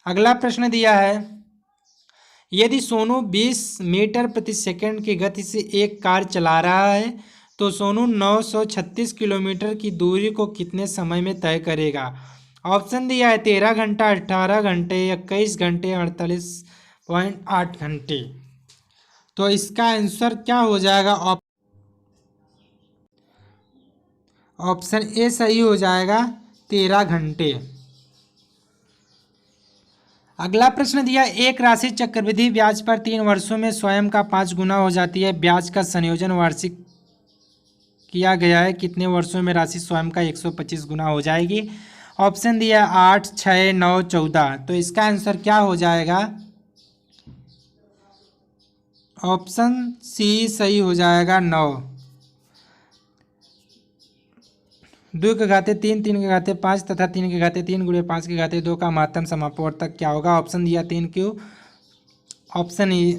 अगला प्रश्न दिया है, यदि सोनू 20 मीटर प्रति सेकंड की गति से एक कार चला रहा है तो सोनू 936 किलोमीटर की दूरी को कितने समय में तय करेगा? ऑप्शन दिया है 13 घंटा, 18 घंटे, 21 घंटे, 48.8 घंटे। तो इसका आंसर क्या हो जाएगा? ऑप्शन ए सही हो जाएगा 13 घंटे। अगला प्रश्न दिया, एक राशि चक्रवृद्धि ब्याज पर 3 वर्षों में स्वयं का 5 गुना हो जाती है। ब्याज का संयोजन वार्षिक किया गया है, कितने वर्षों में राशि स्वयं का 125 गुना हो जाएगी? ऑप्शन दिया 8, 6, 9, 14। तो इसका आंसर क्या हो जाएगा? ऑप्शन सी सही हो जाएगा 9। 2 के घाते 3, 3 के घाते 5 तथा 3 के घाते 3 गुणे 5 के घाते 2 का महत्तम समापवर्तक क्या होगा? ऑप्शन दिया 3 क्यू। ऑप्शन ई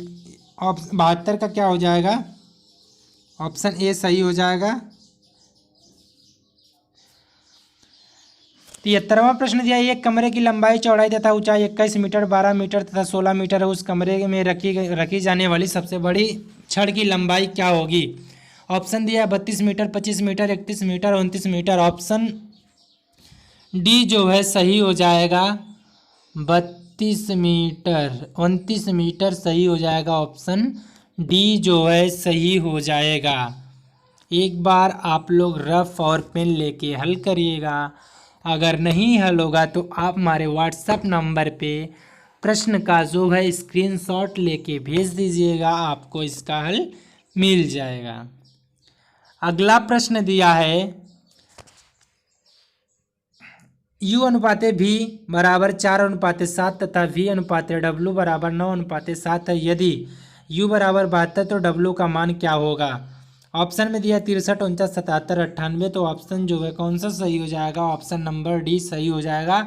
72 का क्या हो जाएगा? ऑप्शन ए सही हो जाएगा। 73वां प्रश्न दिया, एक कमरे की लंबाई, चौड़ाई तथा ऊंचाई 21 मीटर, 12 मीटर तथा 16 मीटर है। उस कमरे में रखी जाने वाली सबसे बड़ी छड़ की लंबाई क्या होगी? ऑप्शन दिया 32 metre, 25 metre, 31 metre, 29 metre. Option D जो है सही हो जाएगा 32 मीटर, 29 मीटर सही हो जाएगा। ऑप्शन डी जो है सही हो जाएगा। एक बार आप लोग रफ और पेन लेके हल करिएगा। अगर नहीं हल होगा तो आप हमारे व्हाट्सएप नंबर पे प्रश्न का जो है स्क्रीनशॉट लेके भेज दीजिएगा, आपको इसका हल मिल जाएगा। अगला प्रश्न दिया है, U अनुपाते V बराबर 4:7 तथा V अनुपाते W बराबर 9:7 है। यदि U बराबर 72 तो W का मान क्या होगा? ऑप्शन में दिया 63, 49, 77, 98। तो ऑप्शन जो है कौन सा सही हो जाएगा? ऑप्शन नंबर डी सही हो जाएगा।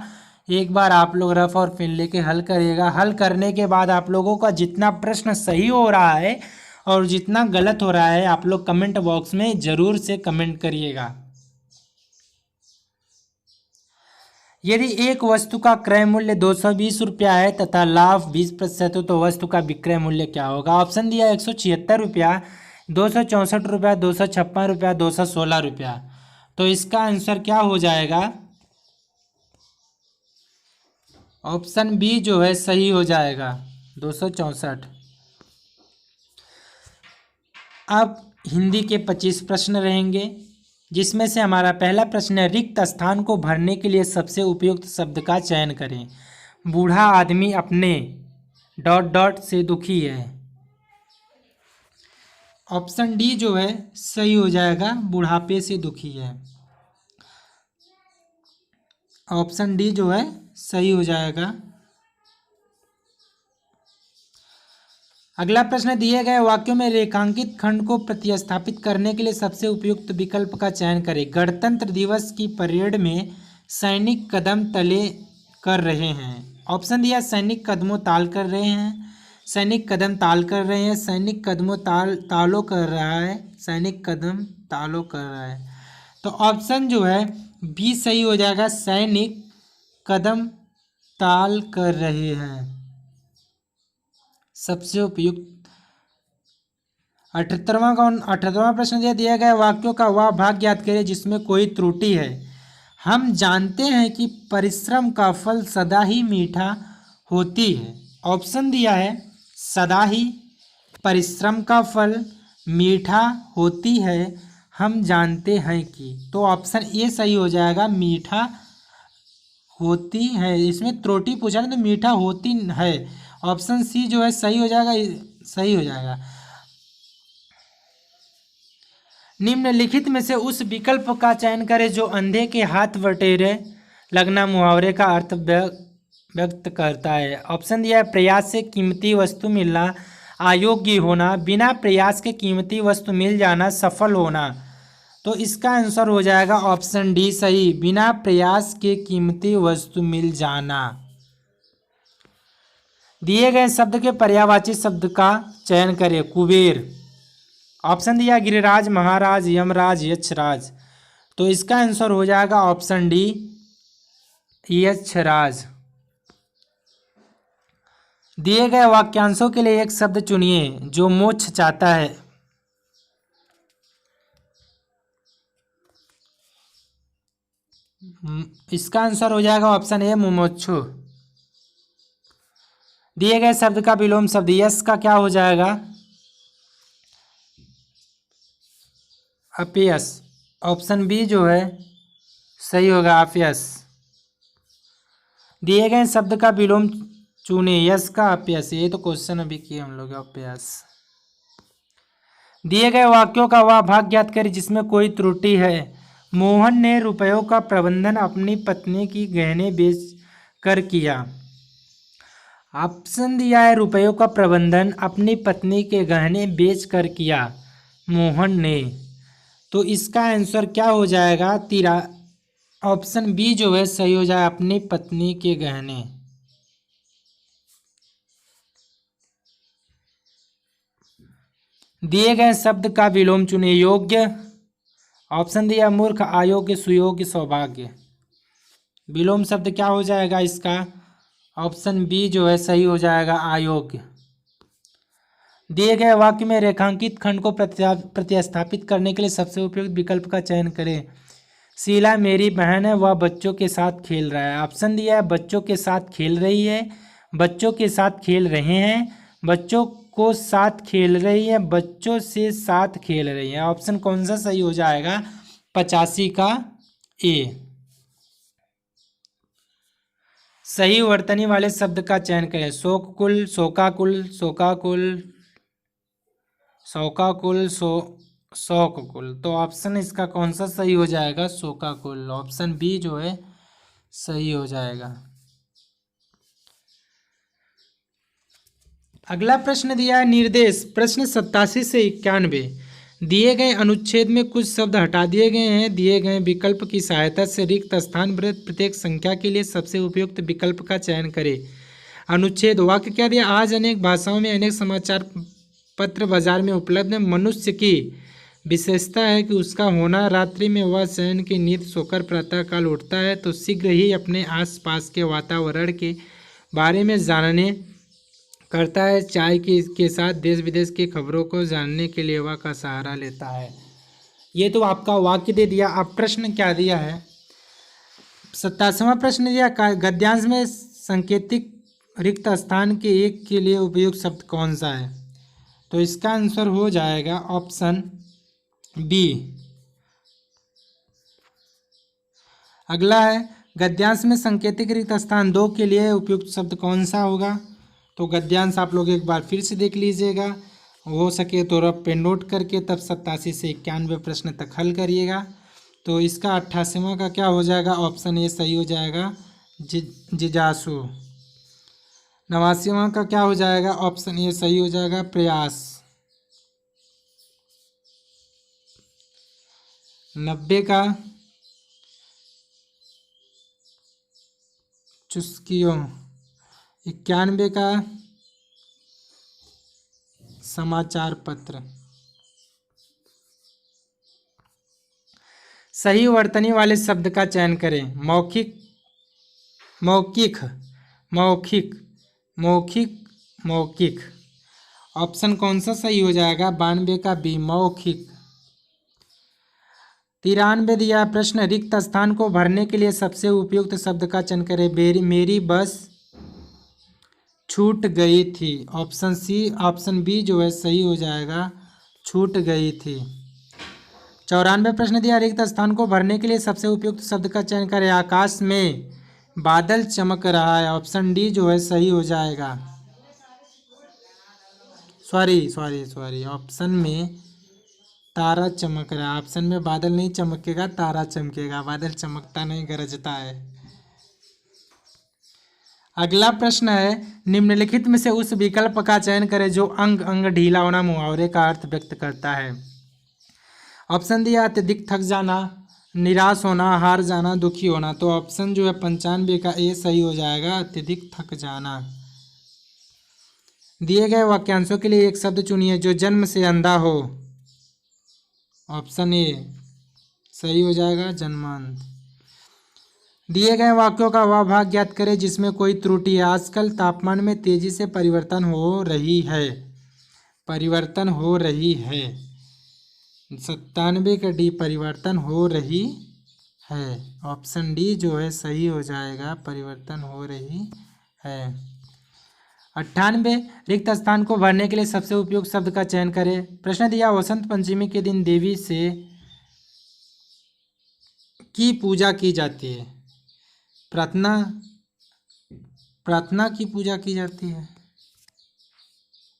एक बार आप लोग रफ और पेन लेके हल करिएगा। हल करने के बाद आप लोगों का जितना प्रश्न सही हो रहा है और जितना गलत हो रहा है आप लोग कमेंट बॉक्स में ज़रूर से कमेंट करिएगा। यदि एक वस्तु का क्रय मूल्य 220 रुपया है तथा लाभ 20% हो तो वस्तु का विक्रय मूल्य क्या होगा? ऑप्शन दिया 176 रुपया, 264 रुपया, 256 रुपया, 216 रुपया। तो इसका आंसर क्या हो जाएगा? ऑप्शन बी जो है सही हो जाएगा 264। अब हिंदी के 25 प्रश्न रहेंगे, जिसमें से हमारा पहला प्रश्न है, रिक्त स्थान को भरने के लिए सबसे उपयुक्त शब्द का चयन करें। बूढ़ा आदमी अपने ... से दुखी है। ऑप्शन डी जो है सही हो जाएगा, बुढ़ापे से दुखी है। ऑप्शन डी जो है सही हो जाएगा। अगला प्रश्न, दिए गए वाक्यों में रेखांकित खंड को प्रतिस्थापित करने के लिए सबसे उपयुक्त विकल्प का चयन करें। गणतंत्र दिवस की परेड में सैनिक कदम तले कर रहे हैं। ऑप्शन दिया सैनिक कदमों ताल कर रहे हैं, सैनिक कदम ताल कर रहे हैं, सैनिक कदमों तालों कर रहा है, सैनिक कदम तालों कर रहा है। तो ऑप्शन जो है बी सही हो जाएगा, सैनिक कदम ताल कर रहे हैं, सबसे उपयुक्त। 78वां प्रश्न दिया गया वाक्यों का वह भाग ज्ञात करें जिसमें कोई त्रुटि है। हम जानते हैं कि परिश्रम का फल सदा ही मीठा होती है। ऑप्शन दिया है सदा ही परिश्रम का फल मीठा होती है, हम जानते हैं कि। तो ऑप्शन ए सही हो जाएगा, मीठा होती है। इसमें त्रुटि पूछा ना तो मीठा होती है। ऑप्शन सी जो है सही हो जाएगा, सही हो जाएगा। निम्नलिखित में से उस विकल्प का चयन करें जो अंधे के हाथ बटेरे लगना मुहावरे का अर्थ व्यक्त करता है। ऑप्शन दिया है प्रयास से कीमती वस्तु मिलना, अयोग्य होना, बिना प्रयास के कीमती वस्तु मिल जाना, सफल होना। तो इसका आंसर हो जाएगा ऑप्शन डी सही, बिना प्रयास के कीमती वस्तु मिल जाना। दिए गए शब्द के पर्यायवाची शब्द का चयन करें। कुबेर। ऑप्शन दिया गिरिराज, महाराज, यमराज, यक्षराज। तो इसका आंसर हो जाएगा ऑप्शन डी यक्षराज। दिए गए वाक्यांशों के लिए एक शब्द चुनिए जो मोक्ष चाहता है। इसका आंसर हो जाएगा ऑप्शन ए मुमुक्षु। दिए गए शब्द का विलोम शब्द यश का क्या हो जाएगा? अपयश। ऑप्शन बी जो है सही होगा अपयश। दिए गए शब्द का विलोम चुने यश का अपयश। ये तो क्वेश्चन अभी किए हम लोग अपयश। दिए गए वाक्यों का वह भाग ज्ञात करें जिसमें कोई त्रुटि है। मोहन ने रुपयों का प्रबंधन अपनी पत्नी की गहने बेच कर किया। ऑप्शन दिया है रुपयों का प्रबंधन अपनी पत्नी के गहने बेच कर किया मोहन ने। तो इसका आंसर क्या हो जाएगा? ऑप्शन बी जो है सही हो जाए, अपनी पत्नी के गहने। दिए गए शब्द का विलोम चुने। योग्य। ऑप्शन दिया मूर्ख, अयोग्य, सुयोग्य, सौभाग्य। विलोम शब्द क्या हो जाएगा इसका? ऑप्शन बी जो है सही हो जाएगा, अयोग्य। दिए गए वाक्य में रेखांकित खंड को प्रतिस्थापित करने के लिए सबसे उपयुक्त विकल्प का चयन करें। शीला मेरी बहन है, वह बच्चों के साथ खेल रहा है। ऑप्शन दिया है बच्चों के साथ खेल रही है, बच्चों के साथ खेल रहे हैं, बच्चों को साथ खेल रही है, बच्चों से साथ खेल रही है। ऑप्शन कौन सा सही हो जाएगा? 85 का ए। सही वर्तनी वाले शब्द का चयन करें। शोककुल, शोकाकुल, शोकाकुल, शोकाकुल, शोककुल। तो ऑप्शन इसका कौन सा सही हो जाएगा? शोकाकुल। ऑप्शन बी जो है सही हो जाएगा। अगला प्रश्न दिया है निर्देश। प्रश्न 87 से 91। दिए गए अनुच्छेद में कुछ शब्द हटा दिए गए हैं। दिए गए विकल्प की सहायता से रिक्त स्थान वृत्त प्रत्येक संख्या के लिए सबसे उपयुक्त विकल्प का चयन करें। अनुच्छेद वाक्य क्या दिया? आज अनेक भाषाओं में अनेक समाचार पत्र बाजार में उपलब्ध है। मनुष्य की विशेषता है कि उसका होना रात्रि में वह शयन की नींद सोकर प्रातःकाल उठता है तो शीघ्र ही अपने आसपास के वातावरण के बारे में जानने करता है। चाय के साथ देश विदेश की खबरों को जानने के लिए वह का सहारा लेता है। ये तो आपका वाक्य दे दिया। अब प्रश्न क्या दिया है? 87वां प्रश्न दिया गद्यांश में सांकेतिक रिक्त स्थान के एक के लिए उपयुक्त शब्द कौन सा है? तो इसका आंसर हो जाएगा ऑप्शन बी। अगला है गद्यांश में सांकेतिक रिक्त स्थान 2 के लिए उपयुक्त शब्द कौन सा होगा? तो गद्यांश आप लोग एक बार फिर से देख लीजिएगा, हो सके तो रफ पे नोट करके तब 87 से 91 प्रश्न तक हल करिएगा। तो इसका 88वां का क्या हो जाएगा? ऑप्शन ए सही हो जाएगा, जिज्ञासु। 89वां का क्या हो जाएगा? ऑप्शन ए सही हो जाएगा, प्रयास। 90 का चुस्कियों। 91 का समाचार पत्र। सही वर्तनी वाले शब्द का चयन करें। मौखिक, मौखिक, मौखिक, मौखिक, मौखिक। ऑप्शन कौन सा सही हो जाएगा? 92 का बी, मौखिक। 93 दिया प्रश्न रिक्त स्थान को भरने के लिए सबसे उपयुक्त शब्द का चयन करें। मेरी बस छूट गई थी। ऑप्शन सी, ऑप्शन बी जो है सही हो जाएगा, छूट गई थी। 94 प्रश्न दिया रिक्त स्थान को भरने के लिए सबसे उपयुक्त शब्द का चयन करें। आकाश में बादल चमक रहा है। ऑप्शन डी जो है सही हो जाएगा। सॉरी ऑप्शन में तारा चमक रहा है। ऑप्शन में बादल नहीं चमकेगा, तारा चमकेगा। बादल चमकता नहीं, गरजता है। अगला प्रश्न है, निम्नलिखित में से उस विकल्प का चयन करें जो अंग अंग ढीला होना मुहावरे का अर्थ व्यक्त करता है। ऑप्शन दिया, अत्यधिक थक जाना, निराश होना, हार जाना, दुखी होना। तो ऑप्शन जो है 95 का ए सही हो जाएगा, अत्यधिक थक जाना। दिए गए वाक्यांशों के लिए एक शब्द चुनिए जो जन्म से अंधा हो। ऑप्शन ए सही हो जाएगा, जन्मांध। दिए गए वाक्यों का वह भाग ज्ञात करें जिसमें कोई त्रुटि है। आजकल तापमान में तेजी से परिवर्तन हो रही है। परिवर्तन हो रही है, 97 का डी परिवर्तन हो रही है। ऑप्शन डी जो है सही हो जाएगा, परिवर्तन हो रही है। 98 रिक्त स्थान को भरने के लिए सबसे उपयुक्त शब्द का चयन करें। प्रश्न दिया, वसंत पंचमी के दिन देवी से की पूजा की जाती है। प्रार्थना की पूजा की जाती है।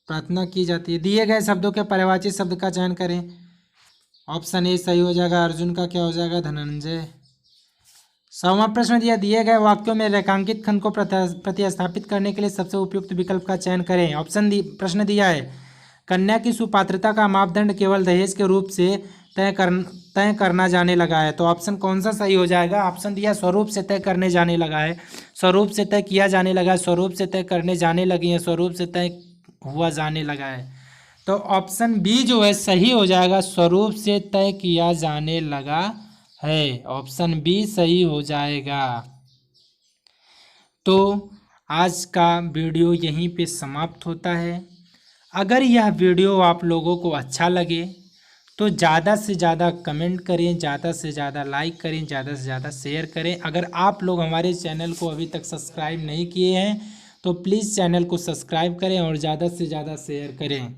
प्रार्थना की जाती है। दिए गए शब्दों के पर्यायवाची शब्द का चयन करें। ऑप्शन ए सही हो जाएगा, अर्जुन का क्या हो जाएगा, धनंजय। 100वां प्रश्न दिया, दिए गए वाक्यों में रेखांकित खंड को प्रतिस्थापित करने के लिए सबसे उपयुक्त विकल्प का चयन करें। प्रश्न दिया है, कन्या की सुपात्रता का मापदंड केवल दहेज के रूप से तय करना जाने लगा है। तो ऑप्शन कौन सा सही हो जाएगा। ऑप्शन दिया, स्वरूप से तय करने जाने लगा है, स्वरूप से तय किया जाने लगा है, स्वरूप से तय करने जाने लगी है, स्वरूप से तय हुआ जाने लगा है। तो ऑप्शन बी जो है सही हो जाएगा, स्वरूप से तय किया जाने लगा है। ऑप्शन बी सही हो जाएगा। तो आज का वीडियो यहीं पे समाप्त होता है। अगर यह वीडियो आप लोगों को अच्छा लगे तो ज़्यादा से ज़्यादा कमेंट करें, ज़्यादा से ज़्यादा लाइक करें, ज़्यादा से ज़्यादा शेयर करें। अगर आप लोग हमारे चैनल को अभी तक सब्सक्राइब नहीं किए हैं तो प्लीज़ चैनल को सब्सक्राइब करें और ज़्यादा से ज़्यादा शेयर करें।